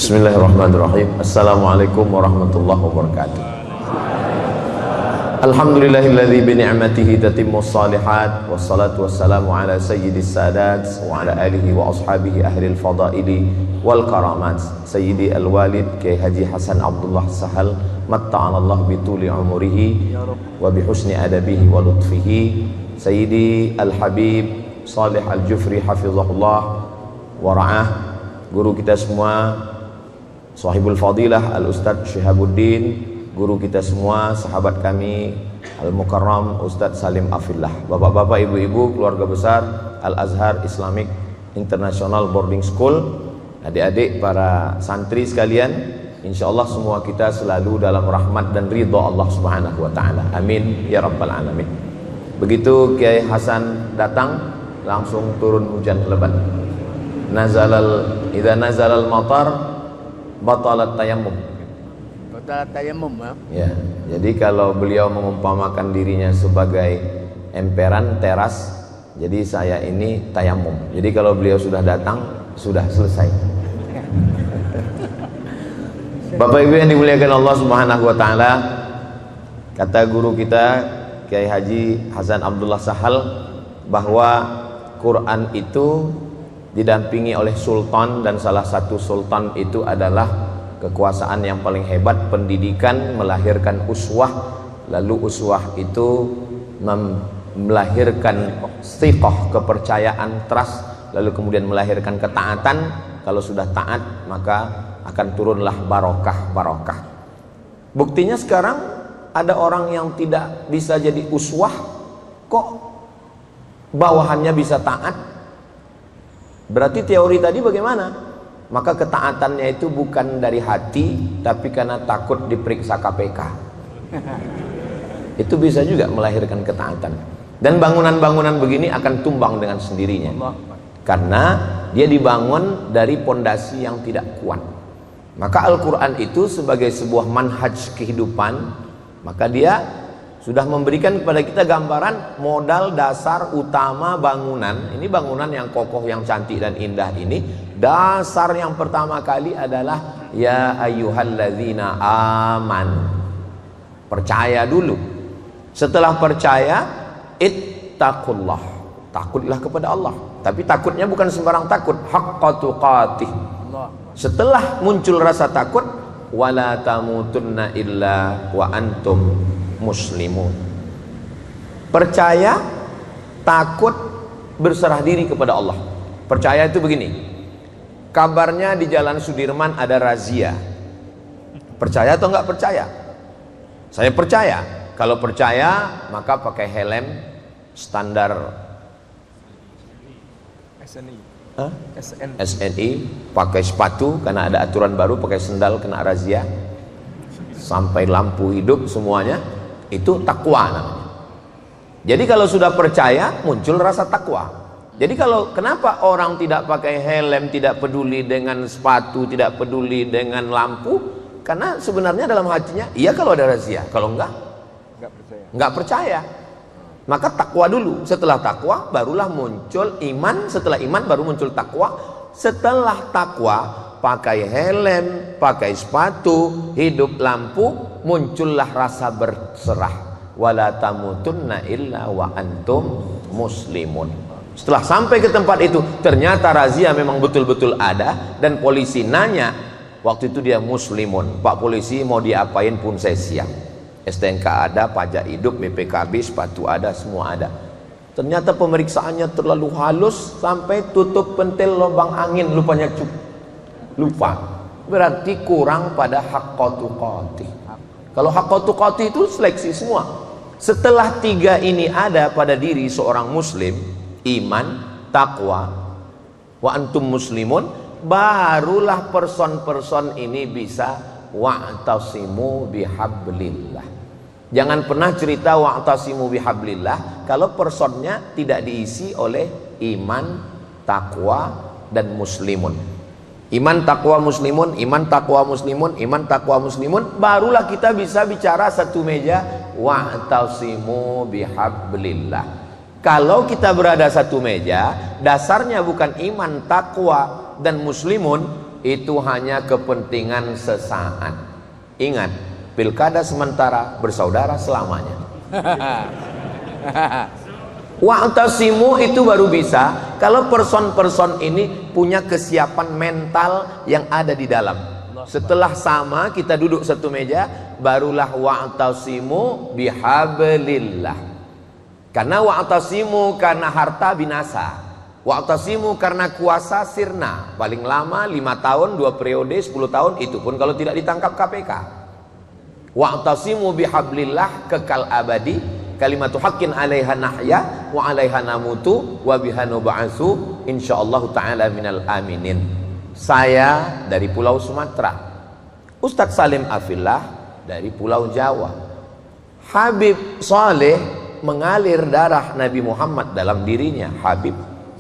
Bismillahirrahmanirrahim. Assalamualaikum warahmatullahi wabarakatuh. Alhamdulillahilladzi bi ni'matihi tatimmus shalihat, wassalatu wassalamu ala sayyidis sadat wa ala alihi wa ashabihi ahlil fadaili wal karamat. Sayyidi al-walid Kiai Haji Hasan Abdullah Sahal, matta'anallah bituli umurihi wa bihusni adabihi wa lutfihi. Sayyidi al-habib Salih al-Jufri hafizahullah wa ra'ah, guru kita semua, sahibul fadilah al-Ustadz Syihabuddin, guru kita semua, sahabat kami Al-Mukarram Ustadz Salim Afillah, bapak-bapak, ibu-ibu, keluarga besar Al-Azhar Islamic International Boarding School, adik-adik, para santri sekalian, insyaallah semua kita selalu dalam rahmat dan ridha Allah Subhanahu wa taala. Amin ya rabbal alamin. Begitu Kiai Hasan datang, langsung turun hujan lebat. Idza nazalal matar batalat tayammum. Ya, jadi kalau beliau mengumpamakan dirinya sebagai emperan teras, jadi saya ini tayamum. Jadi kalau beliau sudah datang, sudah selesai. Bapak Ibu yang dimuliakan Allah Subhanahu wa taala, kata guru kita Kiai Haji Hasan Abdullah Sahal bahwa Quran itu didampingi oleh sultan, dan salah satu sultan itu adalah kekuasaan yang paling hebat. Pendidikan melahirkan uswah, lalu uswah itu melahirkan thiqah, kepercayaan, trust, lalu kemudian melahirkan ketaatan. Kalau sudah taat maka akan turunlah barokah. Buktinya sekarang ada orang yang tidak bisa jadi uswah, kok bawahannya bisa taat. Berarti teori tadi bagaimana? Maka ketaatannya itu bukan dari hati, tapi karena takut diperiksa KPK. Itu bisa juga melahirkan ketaatan. Dan bangunan-bangunan begini akan tumbang dengan sendirinya, karena dia dibangun dari pondasi yang tidak kuat. Maka Al-Quran itu sebagai sebuah manhaj kehidupan, maka dia sudah memberikan kepada kita gambaran modal dasar utama bangunan. Ini bangunan yang kokoh, yang cantik dan indah ini, dasar yang pertama kali adalah ya ayyuhalladzina aman. Percaya dulu. Setelah percaya, ittaqullah, takutlah kepada Allah. Tapi takutnya bukan sembarang takut, haqqa tuqatih. Setelah muncul rasa takut, wala tamutunna illa wa antum muslimun. Percaya, takut, berserah diri kepada Allah. Percaya itu begini, kabarnya di Jalan Sudirman ada razia. Percaya atau enggak percaya? Saya percaya. Kalau percaya maka pakai helm standar SNI, pakai sepatu karena ada aturan baru, pakai sendal kena razia, sampai lampu hidup semuanya. Itu takwa namanya. Jadi kalau sudah percaya muncul rasa takwa. Jadi kalau kenapa orang tidak pakai helm, tidak peduli dengan sepatu, tidak peduli dengan lampu? Karena sebenarnya dalam hatinya iya kalau ada razia, kalau enggak percaya. Maka takwa dulu. Setelah takwa barulah muncul iman, setelah iman baru muncul takwa. Setelah takwa pakai helm, pakai sepatu, hidup lampu, muncullah rasa berserah. Wala tamutunna illa wa antum muslimun. Setelah sampai ke tempat itu, ternyata razia memang betul-betul ada, dan polisi nanya, waktu itu dia muslimun, Pak polisi mau diapain pun saya siap. STNK ada, pajak hidup, BPKB, sepatu ada, semua ada. Ternyata pemeriksaannya terlalu halus sampai tutup pentil lubang angin, lupanya lupa. Berarti kurang pada haqqa tuqatih. Kalau haqqa tuqatih itu seleksi semua. Setelah tiga ini ada pada diri seorang muslim, iman, takwa, wa antum muslimun, barulah person-person ini bisa wa'tasimu bihablillah. Jangan pernah cerita wa'tasimu bihablillah kalau personnya tidak diisi oleh iman, takwa, dan muslimun. Iman, takwa, muslimun, iman, takwa, muslimun, iman, takwa, muslimun, barulah kita bisa bicara satu meja wa'tasimu bihablillah. Kalau kita berada satu meja, dasarnya bukan iman, takwa, dan muslimun, itu hanya kepentingan sesaat. Ingat, pilkada sementara, bersaudara selamanya. Wa'tasimu itu baru bisa kalau person-person ini punya kesiapan mental yang ada di dalam. Setelah sama kita duduk satu meja, barulah wa'tasimu bihablillah. Karena wa'tasimu karena harta binasa, wa'tasimu karena kuasa sirna, paling lama 5 tahun, 2 periode, 10 tahun, itu pun kalau tidak ditangkap KPK. Wa'tasimu bihablillah, kekal abadi, kalimatu haqqin 'alaiha nahya wa 'alaiha namutu wa biha nub'atsu insyaallah taala minal aminin. Saya dari Pulau Sumatera, Ustadz Salim Afillah dari Pulau Jawa. Habib Saleh mengalir darah Nabi Muhammad dalam dirinya, Habib.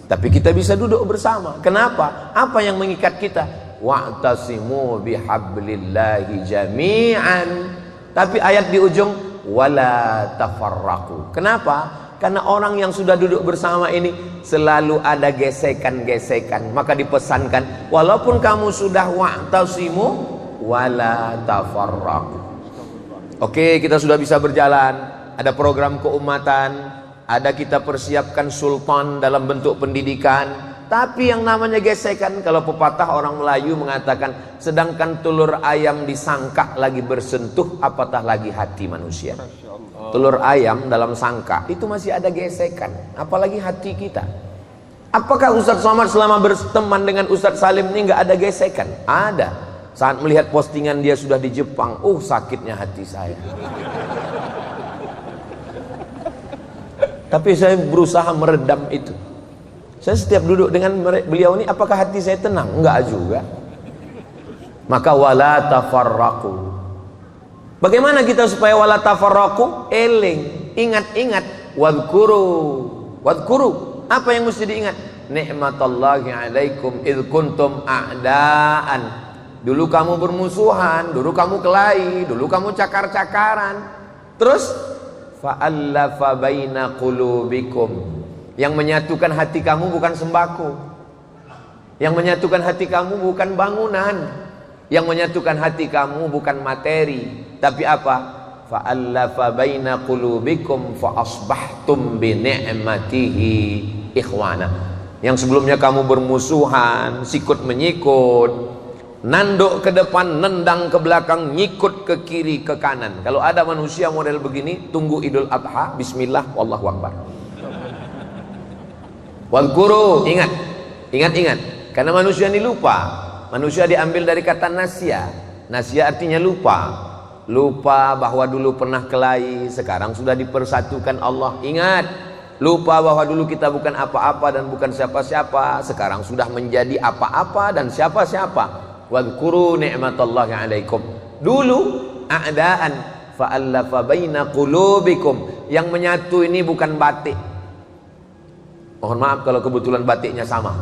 Tapi kita bisa duduk bersama. Kenapa? Apa yang mengikat kita? Wa'tasimu bihablillahi jami'an. Tapi ayat di ujung wala tafarraqu. Kenapa? Karena orang yang sudah duduk bersama ini selalu ada gesekan-gesekan. Maka dipesankan, walaupun kamu sudah wa'tasimu wala tafarraqu. Oke, kita sudah bisa berjalan. Ada program keumatan, ada kita persiapkan sultan dalam bentuk pendidikan. Tapi yang namanya gesekan, kalau pepatah orang Melayu mengatakan, sedangkan telur ayam disangka lagi bersentuh, apatah lagi hati manusia. Telur ayam dalam sangka itu masih ada gesekan, apalagi hati kita. Apakah Ustadz Somad selama berteman dengan Ustadz Salim ini nggak ada gesekan? Ada. Saat melihat postingan dia sudah di Jepang, sakitnya hati saya. Tapi saya berusaha meredam itu. Saya setiap duduk dengan beliau ini, apakah hati saya tenang? Enggak juga. Maka wala tafarraqu. Bagaimana kita supaya wala tafarraqu? Eling, ingat-ingat, wadhkuru. Apa yang mesti diingat? Ni'matallahi 'alaikum id kuntum a'daan. Dulu kamu bermusuhan, dulu kamu kelahi, dulu kamu cakar-cakaran. Terus fa'allafa baina qulubikum. Yang menyatukan hati kamu bukan sembako. Yang menyatukan hati kamu bukan bangunan. Yang menyatukan hati kamu bukan materi, tapi apa? Fa'allafa baina qulubikum fa asbahtum bi ni'matihi ikhwana. Yang sebelumnya kamu bermusuhan, sikut menyikut, nanduk ke depan, nendang ke belakang, nyikut ke kiri ke kanan. Kalau ada manusia model begini, tunggu Idul Adha, bismillah, wallahu akbar. Wadhkuru, ingat. Karena manusia ini lupa. Manusia diambil dari kata nasya. Nasya artinya lupa. Lupa bahwa dulu pernah kelahi, sekarang sudah dipersatukan Allah. Ingat, lupa bahwa dulu kita bukan apa-apa dan bukan siapa-siapa, sekarang sudah menjadi apa-apa dan siapa-siapa. Wadhkuru ni'matallahi 'alaikum. Dulu a'daan fa'allafa baina qulubikum. Yang menyatu ini bukan batik. Mohon maaf kalau kebetulan batiknya sama.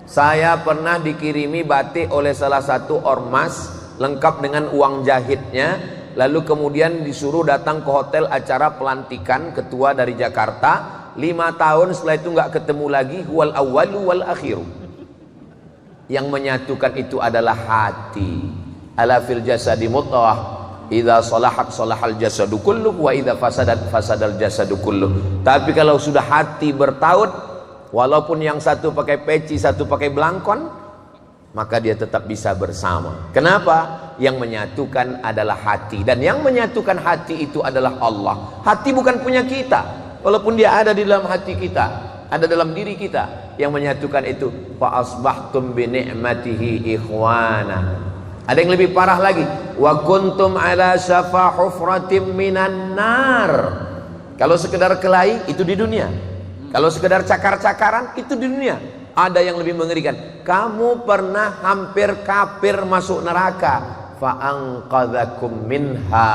Saya pernah dikirimi batik oleh salah satu ormas lengkap dengan uang jahitnya, lalu kemudian disuruh datang ke hotel acara pelantikan ketua dari Jakarta. 5 tahun setelah itu nggak ketemu lagi. Wal awwalu wal akhiru. Yang menyatukan itu adalah hati. Ala fil jasadi mudghah, idza salahat salahal jasadu kulluh wa idza fasadat fasadal jasadu kulluh. Tapi kalau sudah hati bertaut, walaupun yang satu pakai peci, satu pakai belangkon, maka dia tetap bisa bersama. Kenapa? Yang menyatukan adalah hati. Dan yang menyatukan hati itu adalah Allah. Hati bukan punya kita, walaupun dia ada di dalam hati kita, ada dalam diri kita. Yang menyatukan itu fa asbahtum bi ni'matihi ikhwana. Ada yang lebih parah lagi, wa kuntum ala syafa hufratim minan nar. Kalau sekedar kelahi itu di dunia. Kalau sekedar cakar-cakaran itu di dunia. Ada yang lebih mengerikan. Kamu pernah hampir kafir masuk neraka. Fa'anqadhakum minha.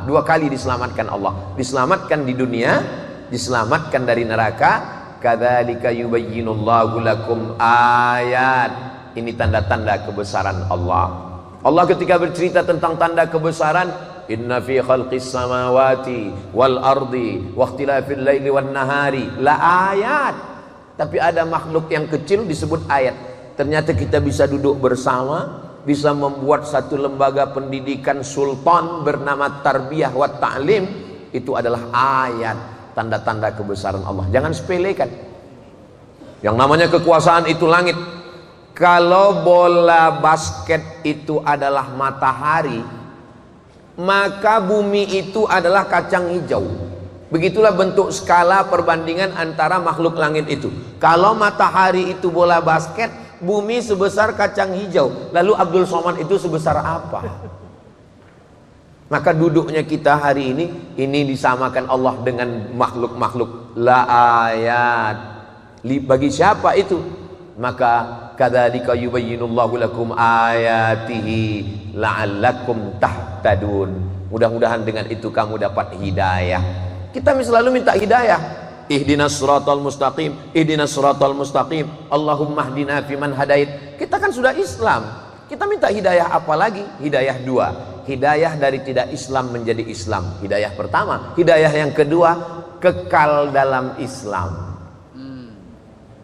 2 kali diselamatkan Allah. Diselamatkan di dunia, diselamatkan dari neraka. Kadzalika yubayyinullahu lakum ayat. Ini tanda-tanda kebesaran Allah. Allah ketika bercerita tentang tanda kebesaran, inna fi khalqis samawati wal ardi wa ikhtilafil laili wan nahari la ayat. Tapi ada makhluk yang kecil disebut ayat. ternyata kita bisa duduk bersama, bisa membuat satu lembaga pendidikan sultan bernama Tarbiyah wa Ta'lim. Itu adalah ayat, tanda-tanda kebesaran Allah. Jangan sepelekan. Yang namanya kekuasaan itu langit. Kalau bola basket itu adalah matahari, maka bumi itu adalah kacang hijau. Begitulah bentuk skala perbandingan antara makhluk langit itu. Kalau matahari itu bola basket, bumi sebesar kacang hijau. Lalu Abdul Somad itu sebesar apa? Maka duduknya kita hari ini disamakan Allah dengan makhluk-makhluk. La ayat. Bagi siapa itu? Maka kadzalika yubayyinullahu lakum ayatihi la'allakum tahtadun. Mudah-mudahan dengan itu kamu dapat hidayah. Kita selalu minta hidayah. Ihdinas siratal mustaqim, ihdinas siratal mustaqim, Allahumma hdina fiman hadait. Kita kan sudah Islam. Kita minta hidayah apa lagi? Hidayah dua. Hidayah dari tidak Islam menjadi Islam. Hidayah pertama. Hidayah yang kedua, kekal dalam Islam.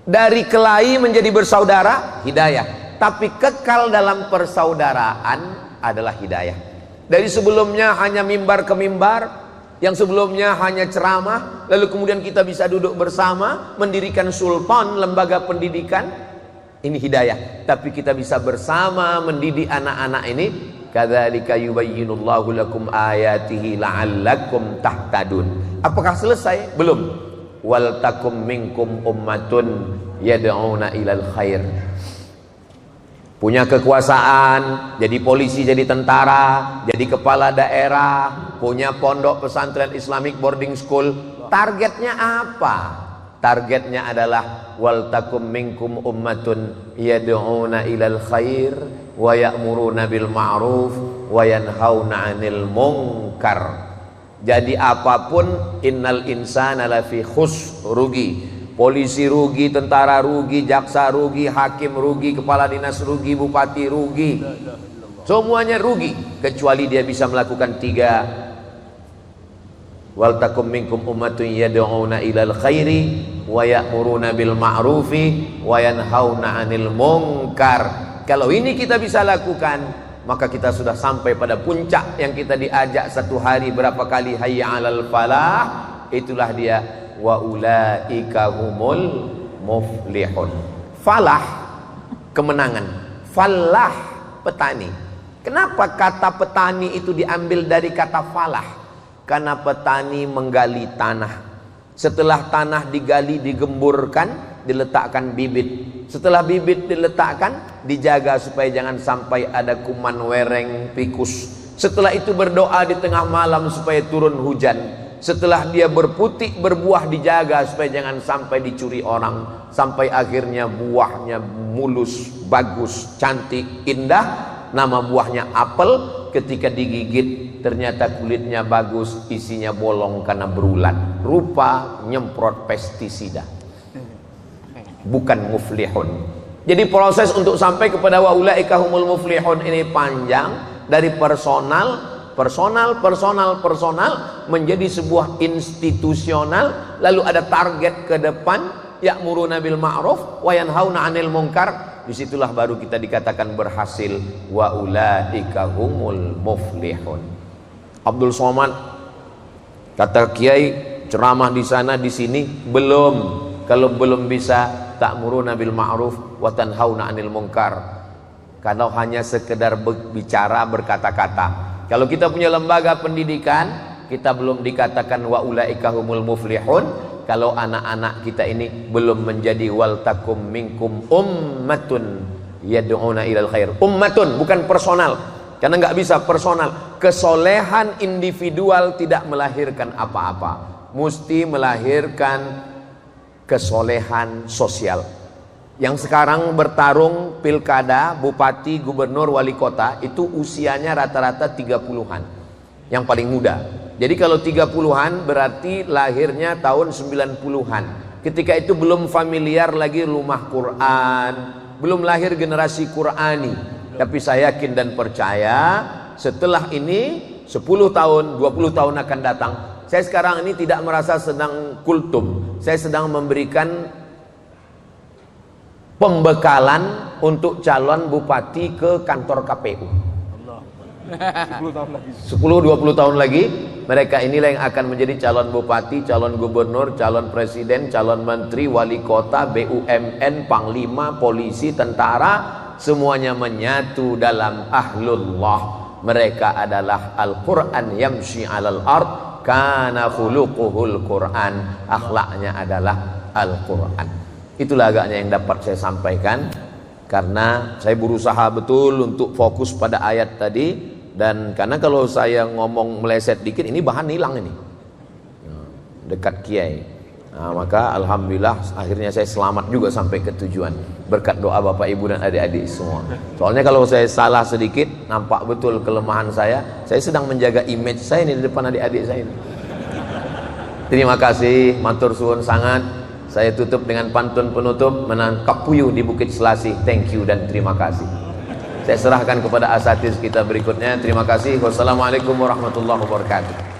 Dari kelahi menjadi bersaudara, hidayah. Tapi kekal dalam persaudaraan adalah hidayah. Dari sebelumnya hanya mimbar ke mimbar, yang sebelumnya hanya ceramah, lalu kemudian kita bisa duduk bersama, mendirikan sultan, lembaga pendidikan. Ini hidayah. Tapi kita bisa bersama mendidik anak-anak ini. Kadzalika yubayyinullahu lakum ayatihi la'allakum tahtadun. Apakah selesai? Belum. Wal takum minkum ummatun yad'una ilal khair. Punya kekuasaan, jadi polisi, jadi tentara, jadi kepala daerah, punya pondok pesantren Islamic boarding school. Targetnya apa? Targetnya adalah wal takum minkum ummatun yad'una ilal khair wa ya'muruna bil ma'ruf wa yanhauna 'anil munkar. Jadi apapun, innal insana lafi khus, rugi. Polisi rugi, tentara rugi, jaksa rugi, hakim rugi, kepala dinas rugi, bupati rugi. Semuanya rugi, kecuali dia bisa melakukan tiga. Wal takum minkum ummatun yad'una ilal khairi wa ya'muruna bil ma'rufi wa yanhauna 'anil munkar. Kalau ini kita bisa lakukan, maka kita sudah sampai pada puncak yang kita diajak satu hari berapa kali, hayya 'alal falah. Itulah dia, wa ulaika humul muflihun. Falah, kemenangan. Falah, petani. Kenapa kata petani itu diambil dari kata falah? Karena petani menggali tanah. Setelah tanah digali, digemburkan, diletakkan bibit. Setelah bibit diletakkan, dijaga supaya jangan sampai ada kuman, wereng, tikus. Setelah itu berdoa di tengah malam supaya turun hujan. Setelah dia berputik, berbuah, dijaga supaya jangan sampai dicuri orang. Sampai akhirnya buahnya mulus, bagus, cantik, indah. Nama buahnya apel. Ketika digigit, ternyata kulitnya bagus, isinya bolong karena berulat. Rupa nyemprot pestisida. Bukan muflihun. Jadi proses untuk sampai kepada wa ulaika humul muflihun ini panjang. Dari personal menjadi sebuah institusional. Lalu ada target ke depan, ya'muruna bil ma'ruf wa yanhauna 'anil munkar. Disitulah baru kita dikatakan berhasil. Wa ulaika humul muflihun. Abdul Somad, kata Kiai, ceramah di sana di sini belum. Kalau belum bisa ta'muruna bil ma'ruf wa tanhauna 'anil munkar. Kalau hanya sekedar bicara, berkata-kata. Kalau kita punya lembaga pendidikan, kita belum dikatakan wa ulaika humul muflihun. Kalau anak-anak kita ini belum menjadi wal takum minkum ummatun yad'una ilal khair. Ummatun, bukan personal. Karena nggak bisa personal. Kesolehan individual tidak melahirkan apa-apa. Mesti melahirkan kesolehan sosial. Yang sekarang bertarung pilkada, bupati, gubernur, wali kota, itu usianya rata-rata 30-an. Yang paling muda. Jadi kalau 30-an berarti lahirnya tahun 90-an. Ketika itu belum familiar lagi rumah Quran, belum lahir generasi Qurani. Tapi saya yakin dan percaya setelah ini 10 tahun, 20 tahun akan datang. Saya sekarang ini tidak merasa sedang kultum. Saya sedang memberikan pembekalan untuk calon bupati ke kantor KPU. 10-20 tahun lagi mereka inilah yang akan menjadi calon bupati, calon gubernur, calon presiden, calon menteri, wali kota, BUMN, panglima, polisi, tentara, semuanya menyatu dalam ahlullah. Mereka adalah Al-Quran yamshi alal ard kana khuluquhul Quran, akhlaknya adalah Al-Quran. Itulah agaknya yang dapat saya sampaikan, karena saya berusaha betul untuk fokus pada ayat tadi. Dan karena kalau saya ngomong meleset dikit, ini bahan hilang ini dekat kiai. Maka alhamdulillah akhirnya saya selamat juga sampai ke tujuan berkat doa bapak ibu dan adik-adik semua. Soalnya kalau saya salah sedikit, nampak betul kelemahan saya sedang menjaga image saya ini di depan adik-adik saya ini. Terima kasih, matur suwun sangat. Saya tutup dengan pantun penutup, menangkap puyuh di Bukit Selasih. Thank you dan terima kasih. Saya serahkan kepada asatiz kita berikutnya. Terima kasih. Wassalamualaikum warahmatullahi wabarakatuh.